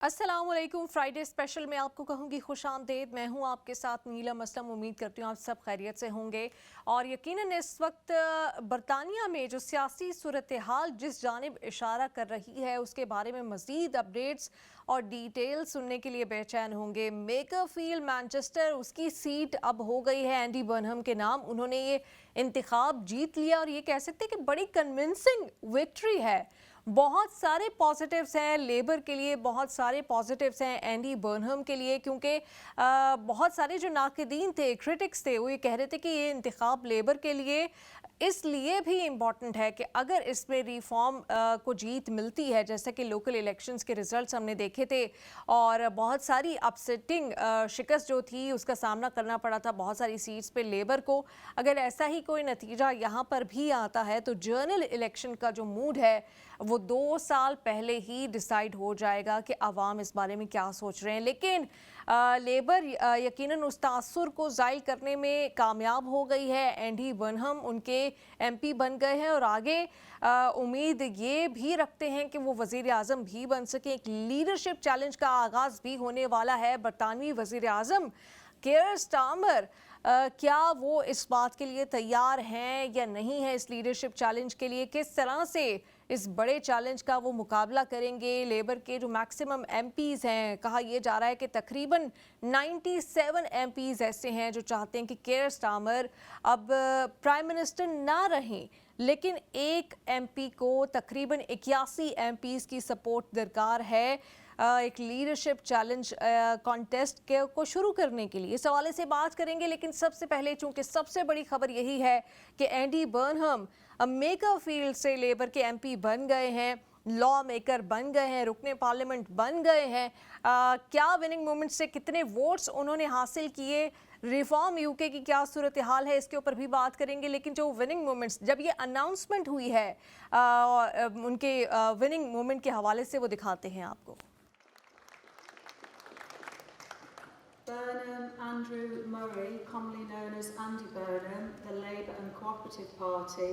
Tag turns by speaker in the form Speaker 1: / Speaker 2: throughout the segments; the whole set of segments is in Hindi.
Speaker 1: अस्सलाम वालेकुम। फ्राइडे स्पेशल में आपको कहूँगी खुश आमदेद। मैं हूँ आपके साथ नीलम असलम। उम्मीद करती हूँ आप सब खैरियत से होंगे। और यकीनन इस वक्त बरतानिया में जो सियासी सूरत हाल जिस जानिब इशारा कर रही है उसके बारे में मज़ीद अपडेट्स और डिटेल सुनने के लिए बेचैन होंगे। मेकरफील्ड मैनचेस्टर उसकी सीट अब हो गई है एंडी बर्नहम के नाम। उन्होंने ये इंतखाब जीत लिया और ये कह सकते हैं कि बड़ी कन्विंसिंग विक्ट्री है। बहुत सारे पॉजिटिव्स हैं लेबर के लिए, बहुत सारे पॉजिटिव्स हैं एंडी बर्नहम के लिए, क्योंकि बहुत सारे जो नाक़दीन थे, क्रिटिक्स थे, वो ये कह रहे थे कि ये इंतखाब लेबर के लिए इसलिए भी इम्पॉर्टेंट है कि अगर इसमें रिफॉर्म को जीत मिलती है, जैसा कि लोकल इलेक्शंस के रिजल्ट्स हमने देखे थे और बहुत सारी अपसेटिंग शिकस्त जो थी उसका सामना करना पड़ा था बहुत सारी सीट्स पे लेबर को। अगर ऐसा ही कोई नतीजा यहाँ पर भी आता है तो जनरल इलेक्शन का जो मूड है वो 2 साल पहले ही डिसाइड हो जाएगा कि अवाम इस बारे में क्या सोच रहे हैं। लेकिन लेबर यकीनन उस तासुर को ज़ाइल करने में कामयाब हो गई है। एंडी बर्नहम उनके एमपी बन गए हैं और आगे उम्मीद ये भी रखते हैं कि वो वज़ीर आज़म भी बन सकें। एक लीडरशिप चैलेंज का आगाज़ भी होने वाला है। बरतानवी वज़ीर आज़म कीयर स्टारमर क्या वो इस बात के लिए तैयार हैं या नहीं है, इस लीडरशिप चैलेंज के लिए किस तरह से इस बड़े चैलेंज का वो मुकाबला करेंगे। लेबर के जो मैक्सिमम एमपीज़ हैं, कहा यह जा रहा है कि तकरीबन 97 एमपीज़ ऐसे हैं जो चाहते हैं कि कीयर स्टारमर अब प्राइम मिनिस्टर ना रहें, लेकिन एक एमपी को तकरीबन 81 एमपीज़ की सपोर्ट दरकार है एक लीडरशिप चैलेंज कॉन्टेस्ट को शुरू करने के लिए। इस हवाले से बात करेंगे, लेकिन सबसे पहले चूंकि सबसे बड़ी खबर यही है कि एंडी बर्नहम मेकरफील्ड से लेबर के एमपी बन गए हैं, लॉ मेकर बन गए हैं, रुकने पार्लियामेंट बन गए हैं। क्या विनिंग मूवमेंट से कितने वोट्स उन्होंने हासिल किए, रिफॉर्म यूके की क्या सूरत हाल है, इसके ऊपर भी बात करेंगे। लेकिन जो विनिंग मूवमेंट्स जब ये अनाउंसमेंट हुई है उनके विनिंग मूवमेंट के हवाले से वो दिखाते हैं आपको।
Speaker 2: Burnham Andrew Murray, commonly known as Andy Burnham, the Labour and Cooperative Party,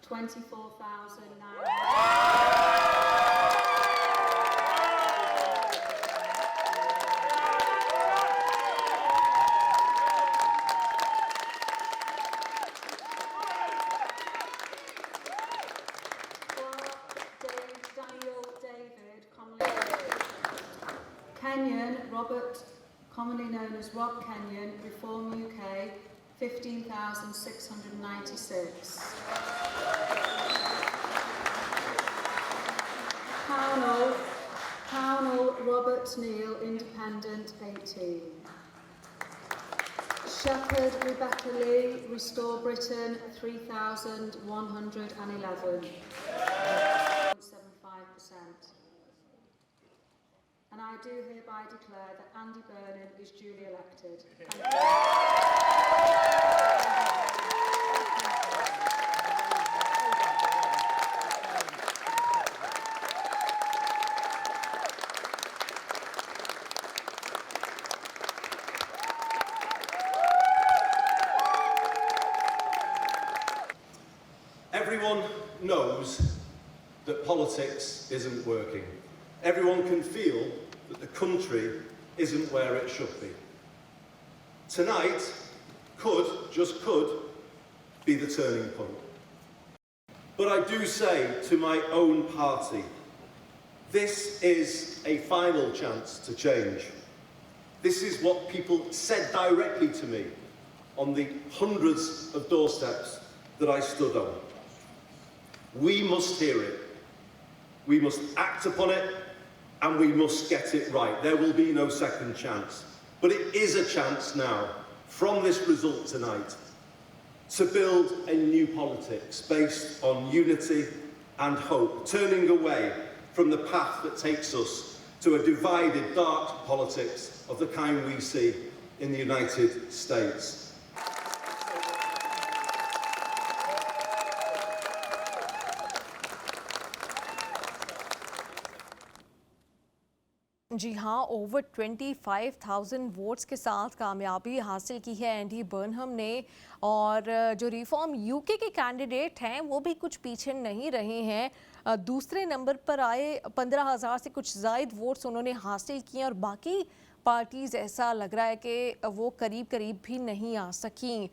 Speaker 2: 24,900. Kenyon Robert, commonly known as Rob Kenyon, Reform UK, 15,696. Pownell Robert Neal, Independent, 18. Shepherd Rebecca Lee, Restore Britain, 3,111. 0.75%. And I do hereby declare that Andy Burnham is duly elected. Thank you.
Speaker 3: Everyone knows that politics isn't working. Everyone can feel that the country isn't where it should be. Tonight just could, be the turning point. But I do say to my own party, this is a final chance to change. This is what people said directly to me on the hundreds of doorsteps that I stood on. We must hear it. We must act upon it, and we must get it right. There will be no second chance. But it is a chance now, from this result tonight, to build a new politics based on unity and hope, turning away from the path that takes us to a divided, dark politics of the kind we see in the United States.
Speaker 1: जी हाँ, ओवर 25,000 वोट्स के साथ कामयाबी हासिल की है एंडी बर्नहम ने। और जो रिफॉर्म यूके के कैंडिडेट हैं वो भी कुछ पीछे नहीं रहे हैं। दूसरे नंबर पर आए, 15,000 से कुछ ज़ायद वोट्स उन्होंने हासिल किए और बाकी पार्टीज़ ऐसा लग रहा है कि वो करीब करीब भी नहीं आ सकीं।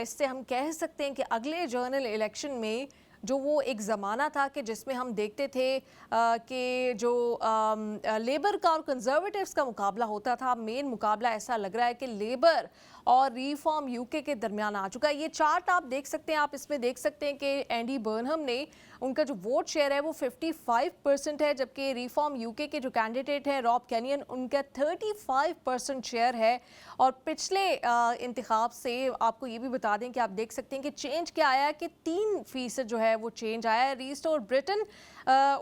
Speaker 1: इससे हम कह सकते हैं कि अगले जनरल इलेक्शन में जो वो एक ज़माना था कि जिसमें हम देखते थे कि जो लेबर का और कंजर्वेटिव्स का मुकाबला होता था, मेन मुकाबला ऐसा लग रहा है कि लेबर और रिफॉर्म यूके के दरमियान आ चुका है। ये चार्ट आप देख सकते हैं, आप इसमें देख सकते हैं कि एंडी बर्नहम ने, उनका जो वोट शेयर है वो 55% है, जबकि रिफॉर्म यूके के जो कैंडिडेट हैं रॉब कैनियन, उनका 35% शेयर है। और पिछले इंतखाब से आपको ये भी बता दें कि आप देख सकते हैं कि चेंज क्या आया है कि 3% जो है वो चेंज आया है। रीस्टोर ब्रिटेन,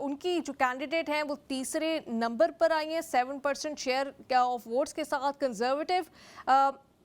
Speaker 1: उनकी जो कैंडिडेट हैं वो तीसरे नंबर पर आई हैं 7% शेयर ऑफ वोट्स के साथ। कंजर्वेटिव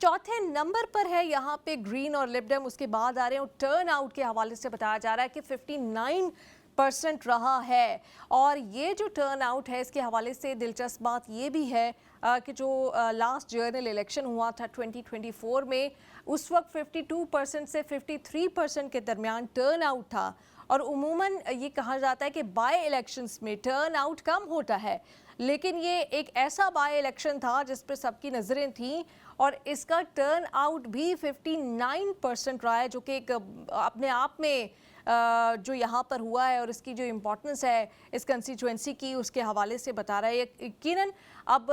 Speaker 1: चौथे नंबर पर है यहाँ पे ग्रीन और लिबरल, उसके बाद आ रहे हैं। और टर्न आउट के हवाले से बताया जा रहा है कि 59% रहा है। और ये जो टर्न आउट है इसके हवाले से दिलचस्प बात ये भी है कि जो लास्ट जनरल इलेक्शन हुआ था 2024 में, उस वक्त 52% से 53% के दरमियान टर्न आउट था। और उमूमन ये कहा जाता है कि बाय इलेक्शंस में टर्न आउट कम होता है, लेकिन ये एक ऐसा बाय इलेक्शन था जिस पर सबकी नज़रें थीं और इसका टर्न आउट भी 59% रहा है, जो कि एक अपने आप में जो यहाँ पर हुआ है और इसकी जो इम्पोर्टेंस है इस कंस्टिट्यूएंसी की, उसके हवाले से बता रहा है। यकीनन अब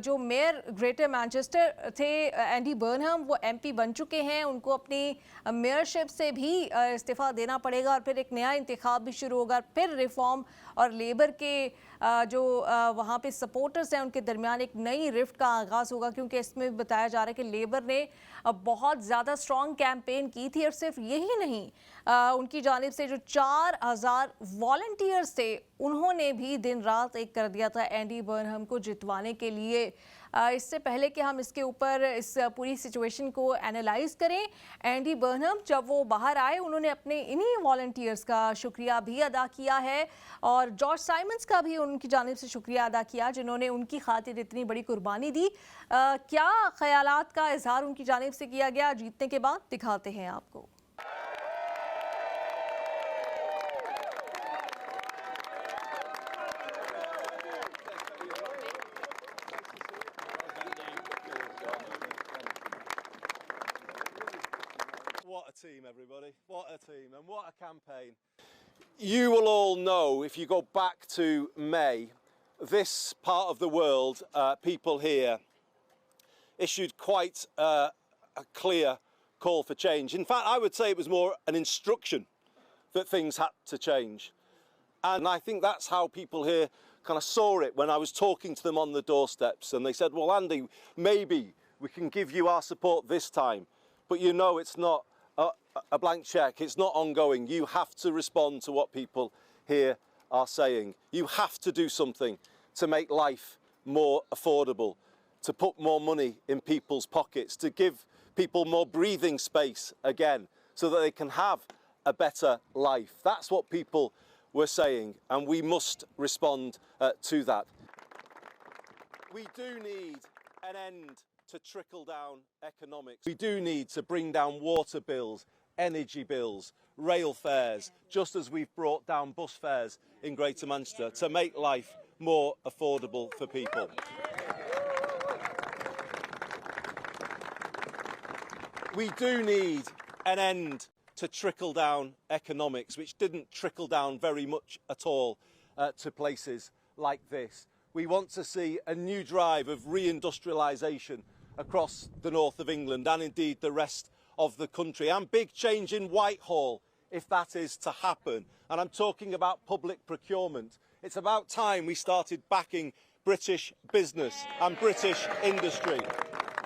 Speaker 1: जो मेयर ग्रेटर मैनचेस्टर थे एंडी बर्नहम, वो एमपी बन चुके हैं, उनको अपनी मेयरशिप से भी इस्तीफ़ा देना पड़ेगा और फिर एक नया इंतखाब भी शुरू होगा। फिर रिफॉर्म और लेबर के जो वहाँ पे सपोर्टर्स हैं उनके दरमियान एक नई रिफ्ट का आगाज़ होगा, क्योंकि इसमें बताया जा रहा है कि लेबर ने बहुत ज़्यादा स्ट्रॉन्ग कैंपेन की थी। और सिर्फ यही नहीं, उनकी जानिब से जो 4,000 वॉलंटियर्स थे उन्होंने भी दिन रात एक कर दिया था एंडी बर्नहम को जितवाने के लिए। इससे पहले कि हम इसके ऊपर इस पूरी सिचुएशन को एनालाइज करें, एंडी बर्नहम जब वो बाहर आए उन्होंने अपने इन्हीं वॉलंटियर्स का शुक्रिया भी अदा किया है और जॉर्ज साइमंस का भी उनकी जानिब से शुक्रिया अदा किया जिन्होंने उनकी खातिर इतनी बड़ी कुर्बानी दी। क्या ख्यालात का इजहार उनकी जानिब से किया गया जीतने के बाद, दिखाते हैं आपको।
Speaker 3: What a team, everybody. What a team and what a campaign. You will all know, if you go back to May, this part of the world, people here issued quite a clear call for change. In fact, I would say it was more an instruction that things had to change. And I think that's how people here kind of saw it when I was talking to them on the doorsteps. And they said, well, Andy, maybe we can give you our support this time. But you know it's not a blank check, it's not ongoing. You have to respond to what people here are saying. You have to do something to make life more affordable, to put more money in people's pockets, to give people more breathing space again so that they can have a better life. That's what people were saying, and we must respond to that. We do need an end to trickle-down economics. We do need to bring down water bills, energy bills, rail fares, just as we've brought down bus fares in Greater Manchester to make life more affordable for people. We do need an end to trickle-down economics, which didn't trickle down very much at all to places like this. We want to see a new drive of reindustrialisation across the north of England and indeed the rest of the country, and big change in Whitehall if that is to happen. And I'm talking about public procurement. It's about time we started backing British business and British industry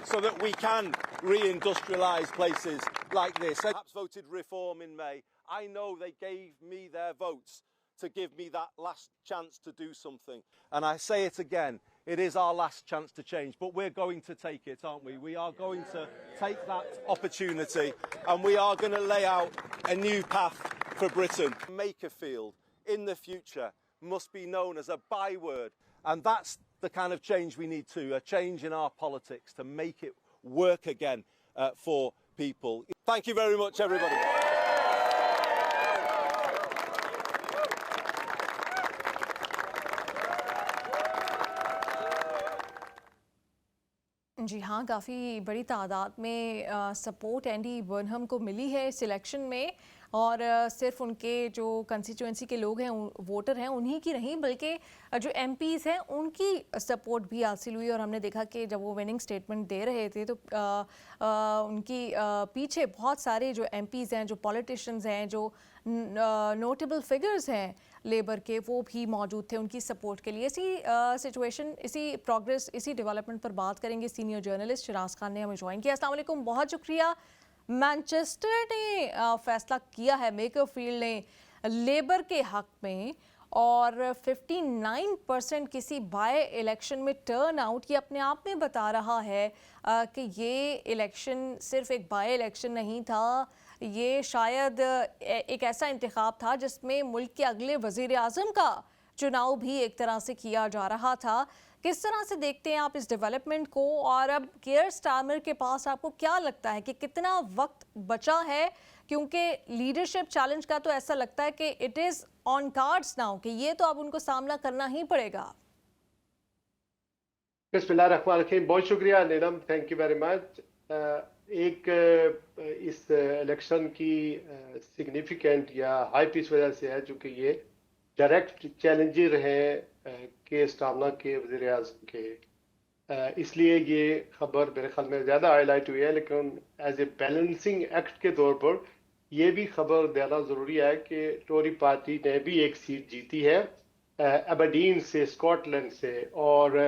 Speaker 3: so that we can reindustrialise places like this. I perhaps voted Reform in May. I know they gave me their votes to give me that last chance to do something. And I say it again, it is our last chance to change, but we're going to take it, aren't we? We are going to take that opportunity and we are going to lay out a new path for Britain. Makerfield in the future must be known as a byword, and that's the kind of change we need to, a change in our politics to make it work again for people. Thank you very much, everybody.
Speaker 1: जी हाँ, काफ़ी बड़ी तादाद में सपोर्ट एंडी बर्नहम को मिली है इस इलेक्शन में, और सिर्फ उनके जो कंस्टिट्यूएंसी के लोग हैं, वोटर हैं, उन्हीं की नहीं बल्कि जो एमपीज़ हैं उनकी सपोर्ट भी हासिल हुई। और हमने देखा कि जब वो विनिंग स्टेटमेंट दे रहे थे तो उनकी पीछे बहुत सारे जो एमपीज़ हैं, जो पॉलिटिशियंस हैं, जो नोटेबल फिगर्स हैं लेबर के, वो भी मौजूद थे उनकी सपोर्ट के लिए। इसी सिचुएशन, इसी प्रोग्रेस, इसी डेवलपमेंट पर बात करेंगे। सीनियर जर्नलिस्ट शिराज खान ने हमें ज्वाइन किया। अस्सलाम वालेकुम, बहुत शुक्रिया। मैनचेस्टर ने फैसला किया है, मेकरफील्ड ने, लेबर के हक में, और 59% किसी बाय इलेक्शन में टर्न आउट, ये अपने आप में बता रहा है कि ये इलेक्शन सिर्फ एक बाय इलेक्शन नहीं था, ये शायद एक ऐसा इंतखाब था जिसमें मुल्क के अगले वज़ीर आज़म का चुनाव भी एक तरह से किया जा रहा था। किस तरह से देखते हैं आप इस डेवलपमेंट को, और अब कियर स्टारमर के पास आपको क्या लगता है कि कितना वक्त बचा है? क्योंकि लीडरशिप चैलेंज का तो ऐसा लगता है कि it is on cards now, कि ये तो अब उनको सामना करना ही पड़ेगा।
Speaker 4: बिस्मिल्लाहिर्रहमानिर्रहीम, बहुत शुक्रिया नीलम, थैंक यू वेरी मच। एक इस इलेक्शन की सिग्निफिकेंट या हाइप इस वजह से है चूँकि ये डायरेक्ट चैलेंजर हैं के स्टारमर के वज़ीर आज़म के, इसलिए ये खबर मेरे ख्याल में ज़्यादा हाईलाइट हुई है। लेकिन एज ए बैलेंसिंग एक्ट के तौर पर ये भी खबर देना ज़रूरी है कि टोरी पार्टी ने भी एक सीट जीती है एबरडीन से, स्कॉटलैंड से। और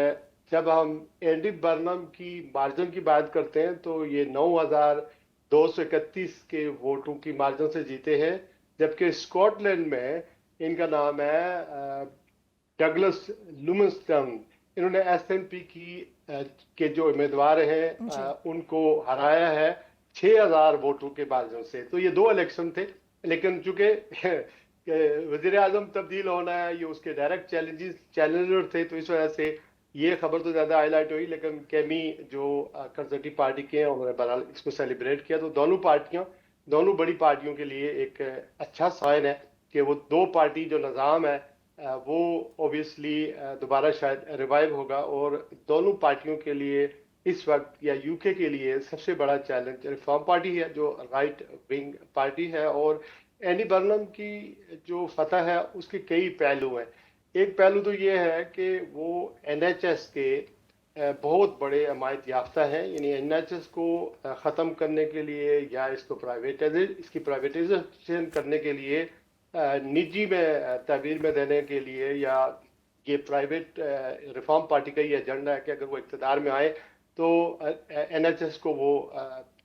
Speaker 4: जब हम एंडी बर्नहम की मार्जिन की बात करते हैं तो ये 9,231 के वोटों की मार्जिन से जीते हैं, जबकि स्कॉटलैंड में इनका नाम है डगलस लुमस्टन, इन्होंने एसएनपी के जो उम्मीदवार हैं उनको हराया है 6,000 वोटों के मार्जिन से। तो ये दो इलेक्शन थे, लेकिन चूंकि वज़ीर आज़म तब्दील होना है, ये उसके डायरेक्ट चैलेंजर थे, तो इस वजह से ये खबर तो ज़्यादा हाईलाइट हुई। लेकिन केमी जो कंजर्वेटिव पार्टी के हैं उन्होंने बहरहाल इसको सेलिब्रेट किया। तो दोनों बड़ी पार्टियों के लिए एक अच्छा साइन है कि वो दो पार्टी जो निज़ाम है वो ऑब्वियसली दोबारा शायद रिवाइव होगा। और दोनों पार्टियों के लिए इस वक्त या यूके के लिए सबसे बड़ा चैलेंज रिफॉर्म पार्टी है जो राइट विंग पार्टी है। और एंडी बर्नहम की जो फतह है उसके कई पहलू हैं। एक पहलू तो ये है कि वो NHS के बहुत बड़े हमायत याफ्ता हैं, यानी NHS को ख़त्म करने के लिए या इसको इसकी प्राइवेटाइजेशन करने के लिए, निजी में तहवील में देने के लिए, या ये प्राइवेट रिफॉर्म पार्टी का ही एजेंडा है कि अगर वो इक़्तिदार में आए तो NHS को वो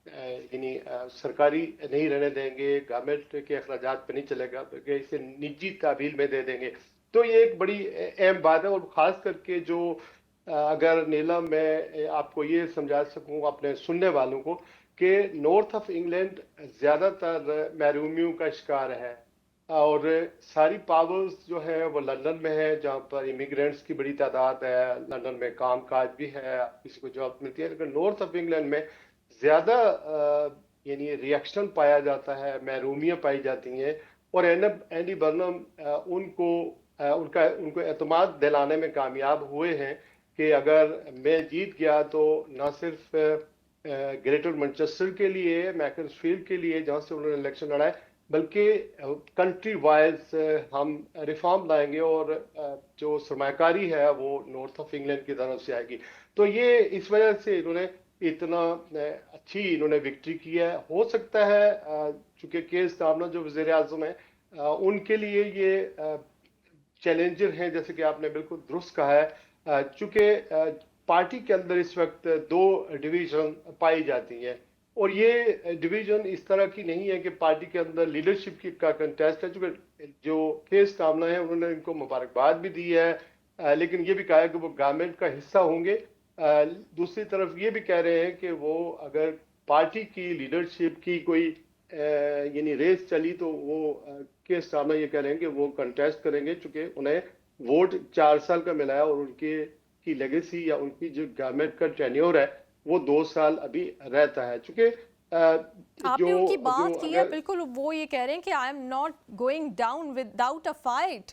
Speaker 4: यानी सरकारी नहीं रहने देंगे, गवर्नमेंट के अखराजात पे नहीं चलेगा, बल्कि इसे निजी तहवील में दे देंगे। तो ये एक बड़ी अहम बात है। और ख़ास करके जो अगर नीलम मैं आपको ये समझा सकूँ अपने सुनने वालों को कि नॉर्थ ऑफ इंग्लैंड ज़्यादातर महरूमियों का शिकार है, और सारी पावर्स जो है वो लंदन में है, जहाँ पर इमिग्रेंट्स की बड़ी तादाद है, लंदन में काम काज भी है, किसी को जॉब मिलती है। लेकिन नॉर्थ ऑफ इंग्लैंड में ज़्यादा यानी रिएक्शन पाया जाता है, महरूमियाँ पाई जाती हैं। और एंडी बर्नहम उनको एतमाद दिलाने में कामयाब हुए हैं कि अगर मैं जीत गया तो न सिर्फ ग्रेटर मैनचेस्टर के लिए, मैकर्सफील्ड के लिए जहाँ से उन्होंने इलेक्शन लड़ा है, बल्कि कंट्री वाइज हम रिफॉर्म लाएंगे और जो सरमाकारी है वो नॉर्थ ऑफ इंग्लैंड की तरफ से आएगी। तो ये इस वजह से इन्होंने इतना अच्छी इन्होंने विक्ट्री की है। हो सकता है चूँकि केयर स्टारमर जो वज़ीर आज़म है उनके लिए ये चैलेंजर हैं, जैसे कि आपने बिल्कुल दुरुस्त कहा है। चूँकि पार्टी के अंदर इस वक्त दो डिवीज़न पाई जाती हैं, और ये डिवीज़न इस तरह की नहीं है कि पार्टी के अंदर लीडरशिप का कंटेस्ट है। चूँकि जो केयर स्टारमर है उन्होंने इनको मुबारकबाद भी दी है, लेकिन ये भी कहा है कि वो गवर्नमेंट का हिस्सा होंगे। दूसरी तरफ ये भी कह रहे हैं कि वो अगर पार्टी की लीडरशिप की कोई यानी रेस चली तो वो केयर स्टारमर ये कह रहे हैं कि वो कंटेस्ट करेंगे, चूँकि उन्हें वोट 4 साल का मिला है और उनकी लेगेसी या उनकी जो गवर्नमेंट का टेन्योर है वो 2 साल अभी रहता है। चूँकि
Speaker 1: आपने उनकी बात की है, बिल्कुल वो ये कह रहे हैं कि I am not going down without a fight.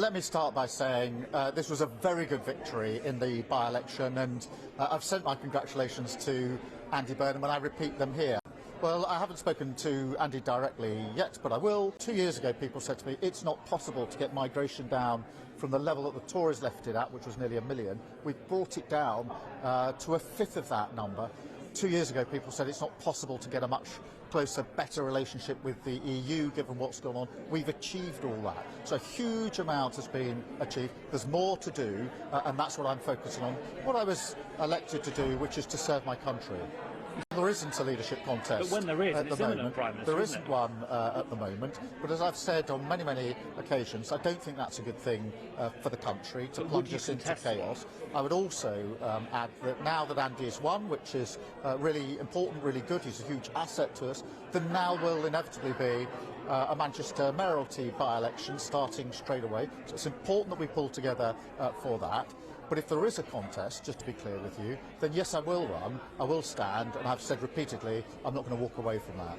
Speaker 5: Let me start by saying this was a very good victory in the by-election, and I've sent my congratulations to Andy Burnham, and I repeat them here. Well, I haven't spoken to Andy directly yet, but I will. 2 years ago, people said to me, it's not possible to get migration down from the level that the Tories left it at, which was nearly 1 million. We've brought it down to a fifth of that number. 2 years ago, people said it's not possible to get a much closer, better relationship with the EU, given what's gone on. We've achieved all that. So a huge amount has been achieved. There's more to do, and that's what I'm focusing on. What I was elected to do, which is to serve my country. There isn't a leadership contest.
Speaker 6: But when there is,
Speaker 5: at the
Speaker 6: it's imminent,
Speaker 5: moment,
Speaker 6: Prime Minister,
Speaker 5: there
Speaker 6: isn't
Speaker 5: isn't one at the moment. But as I've said on many, many occasions, I don't think that's a good thing for the country to
Speaker 6: But would
Speaker 5: plunge
Speaker 6: you
Speaker 5: us into
Speaker 6: contest
Speaker 5: chaos. I would also add that now that Andy has won, which is really important, really good, he's a huge asset to us, then now will inevitably be a Manchester mayoralty by-election starting straight away. So it's important that we pull together for that. But if there is a contest, just to be clear with you, then yes, I will run, I will stand, and I've said repeatedly, I'm not going to walk away from that.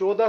Speaker 4: 14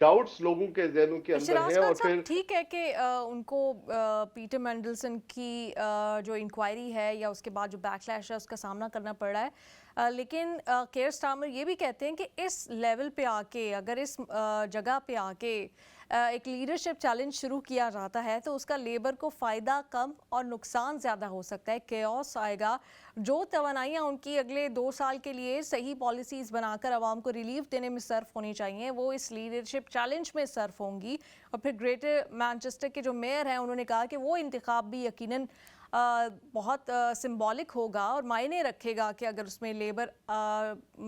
Speaker 4: doubts लोगों के जहनों के अंदर
Speaker 1: शिराज
Speaker 4: हैं।
Speaker 1: खान
Speaker 4: और
Speaker 1: साहब,
Speaker 4: फिर
Speaker 1: ठीक है कि उनको पीटर मेंडलसन की जो इंक्वायरी है या उसके बाद जो बैकलैश है उसका सामना करना पड़ रहा है, लेकिन केयर स्टारमर ये भी कहते हैं कि इस लेवल पे आके, अगर इस जगह पे आके एक लीडरशिप चैलेंज शुरू किया जाता है तो उसका लेबर को फ़ायदा कम और नुकसान ज़्यादा हो सकता है, केओस आएगा। जो तवानाइयाँ उनकी अगले 2 साल के लिए सही पॉलिसीज़ बनाकर आवाम को रिलीफ देने में सर्फ होनी चाहिए, वो इस लीडरशिप चैलेंज में सर्फ होंगी। और फिर ग्रेटर मैनचेस्टर के जो मेयर हैं उन्होंने कहा कि वो इंतखाब भी यकीनन बहुत सिंबॉलिक होगा और मायने रखेगा कि अगर उसमें लेबर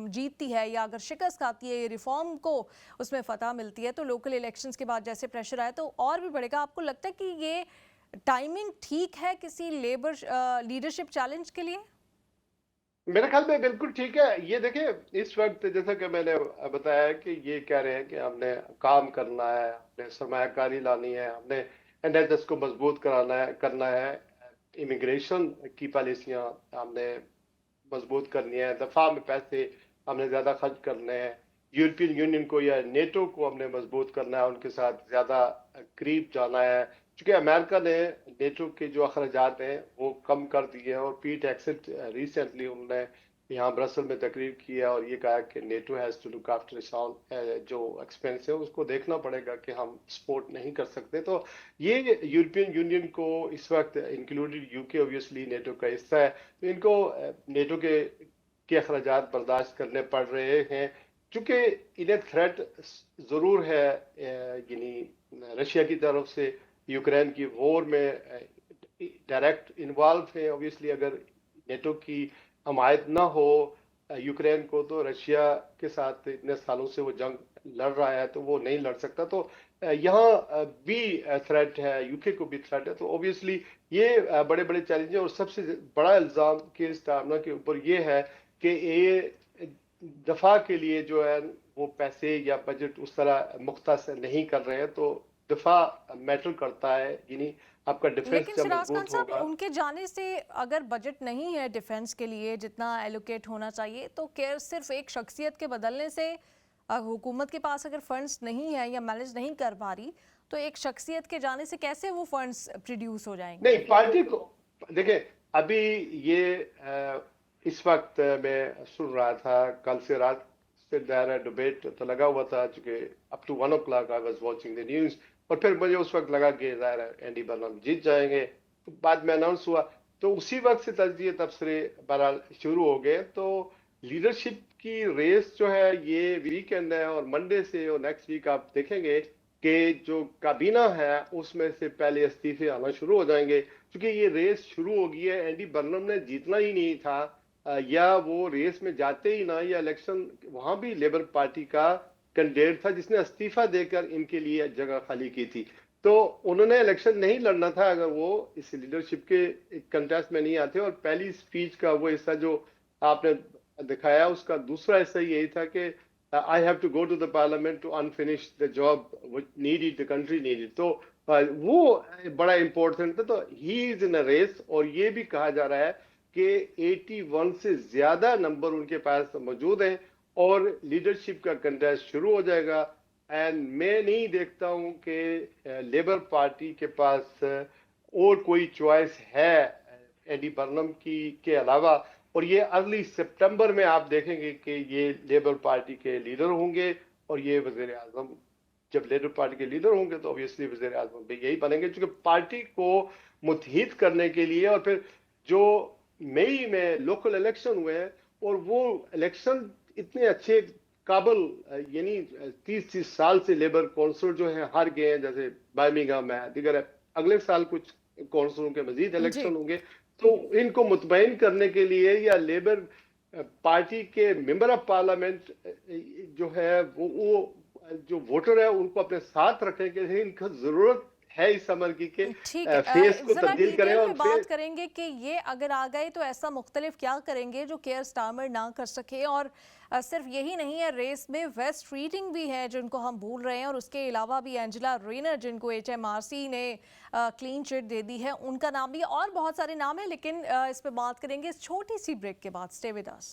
Speaker 1: जीतती है या अगर शिकस्त खाती है, ये रिफॉर्म को उसमें फ़तह मिलती है तो लोकल इलेक्शंस के बाद जैसे प्रेशर आए तो और भी बढ़ेगा। आपको लगता है कि ये टाइमिंग ठीक है किसी लेबर लीडरशिप चैलेंज के लिए?
Speaker 4: मेरे ख्याल में बिल्कुल ठीक है। ये देखिए, इस वक्त जैसा कि मैंने बताया कि ये कह रहे हैं कि हमने काम करना है, हमने सरमायाकारी लानी है, हमने एनएचएस को मजबूत करना है, इमिग्रेशन की पॉलिसियां हमने मजबूत करनी है, दफा में पैसे हमने ज्यादा खर्च करने हैं, यूरोपियन यूनियन को या नेटो को हमने मजबूत करना है, उनके साथ ज्यादा करीब जाना है। क्योंकि अमेरिका ने नेटो के जो अखराजात हैं वो कम कर दिए हैं और पीट हेगसेथ रिसेंटली उन्होंने यहाँ ब्रसल में तकरीर किया और ये कहा कि NATO has to look after जो एक्सपेंस है उसको देखना पड़ेगा कि हम सपोर्ट नहीं कर सकते। तो ये यूरोपियन यूनियन को इस वक्त, इंक्लूडेड यूके ऑब्वियसली नेटो का हिस्सा है, तो इनको नेटो के अखराजात बर्दाश्त करने पड़ रहे हैं। चूंकि इन्हें थ्रेट जरूर है यानी रशिया की तरफ से, यूक्रेन की वॉर में डायरेक्ट इन्वॉल्व है। ऑब्वियसली अगर नेटो की हमायत ना हो यूक्रेन को तो रशिया के साथ इतने सालों से वो जंग लड़ रहा है तो वो नहीं लड़ सकता। तो यहाँ भी थ्रेट है, यूके को भी थ्रेट है। तो ऑब्वियसली ये बड़े बड़े चैलेंज है और सबसे बड़ा इल्जाम के स्टारमर के ऊपर ये है कि ये दफा के लिए जो है वो पैसे या बजट उस तरह मुख्तस नहीं कर रहे हैं। तो दफा मैटर करता है, यानी आपका डिफेंस
Speaker 1: लेकिन
Speaker 4: जब
Speaker 1: सिराज खान
Speaker 4: मजबूत
Speaker 1: साहब,
Speaker 4: होगा।
Speaker 1: उनके जाने से अगर बजट नहीं है डिफेंस के लिए जितना एलोकेट होना चाहिए तो केयर सिर्फ एक शख्सियत के बदलने से, हुकूमत के पास अगर फंड्स नहीं है या मैनेज नहीं कर पा रही तो एक शख्सियत के जाने से कैसे वो फंड्स प्रोड्यूस हो जाएंगे?
Speaker 4: नहीं, पार्टी को देखिए, अभी ये इस वक्त मैं सुन रहा था, कल से रात से दायरा डिबेट तो लगा हुआ था, चूंकि up to 1 o'clock I was watching the news, और फिर मुझे उस वक्त लगा कि दायरा एंडी बर्नम जीत जाएंगे। तो बाद में अनाउंस हुआ तो उसी वक्त से तजज़िये तबसरे बहरहाल शुरू हो गए। तो लीडरशिप की रेस जो है ये वीकेंड है और मंडे से और नेक्स्ट वीक आप देखेंगे कि जो काबीना है उसमें से पहले इस्तीफे आना शुरू हो जाएंगे, क्योंकि ये रेस शुरू हो गई है। एंडी बर्नम ने जीतना ही नहीं था, या वो रेस में जाते ही ना, या इलेक्शन वहां भी लेबर पार्टी का कैंडिडेट था जिसने इस्तीफा देकर इनके लिए जगह खाली की थी। तो उन्होंने इलेक्शन नहीं लड़ना था अगर वो इस लीडरशिप के कंटेस्ट में नहीं आते। और पहली स्पीच का वो हिस्सा जो आपने दिखाया उसका दूसरा हिस्सा यही था कि I have to go to the parliament to unfinish the job which needed the country needed. तो वो बड़ा इंपॉर्टेंट था। तो he is in a race, और ये भी कहा जा रहा है कि 81 से ज्यादा नंबर उनके पास मौजूद हैं और लीडरशिप का कंटेस्ट शुरू हो जाएगा। एंड मैं नहीं देखता हूं कि लेबर पार्टी के पास और कोई चॉइस है एडी बर्नम की के अलावा। और ये अर्ली सितंबर में आप देखेंगे कि ये लेबर पार्टी के लीडर होंगे, और ये वजीर आजम, जब लेबर पार्टी के लीडर होंगे तो ऑब्वियसली वजीर आजम भी यही बनेंगे, क्योंकि पार्टी को मुत्हिद करने के लिए। और फिर जो मई में लोकल इलेक्शन हुए हैं और वो इलेक्शन इतने अच्छे काबल, यानी 30 साल से लेबर कौंसिल जो है हार गए हैं, जैसे बर्मिंघम है, दिगर अगले साल कुछ कौंसिलों के मजीद इलेक्शन होंगे। तो इनको मुतमईन करने के लिए या लेबर पार्टी के मेंबर ऑफ पार्लियामेंट जो है वो जो वोटर है उनको अपने साथ रखने के लिए इनका जरूरत है इस समर की के फेस को तब्दील करें। और
Speaker 1: बात करेंगे कि ये अगर आ गए तो ऐसा मुख्तलिफ क्या करेंगे जो केयर स्टारमर ना कर सके। और सिर्फ यही नहीं है, रेस में वेस्ट रीडिंग भी है जिनको हम भूल रहे हैं, और उसके अलावा भी एंजेला रेनर जिनको HMRC ने क्लीन चिट दे दी है, उनका नाम भी, और बहुत सारे नाम है। लेकिन इस पे बात करेंगे इस छोटी सी ब्रेक के बाद। Stay with us.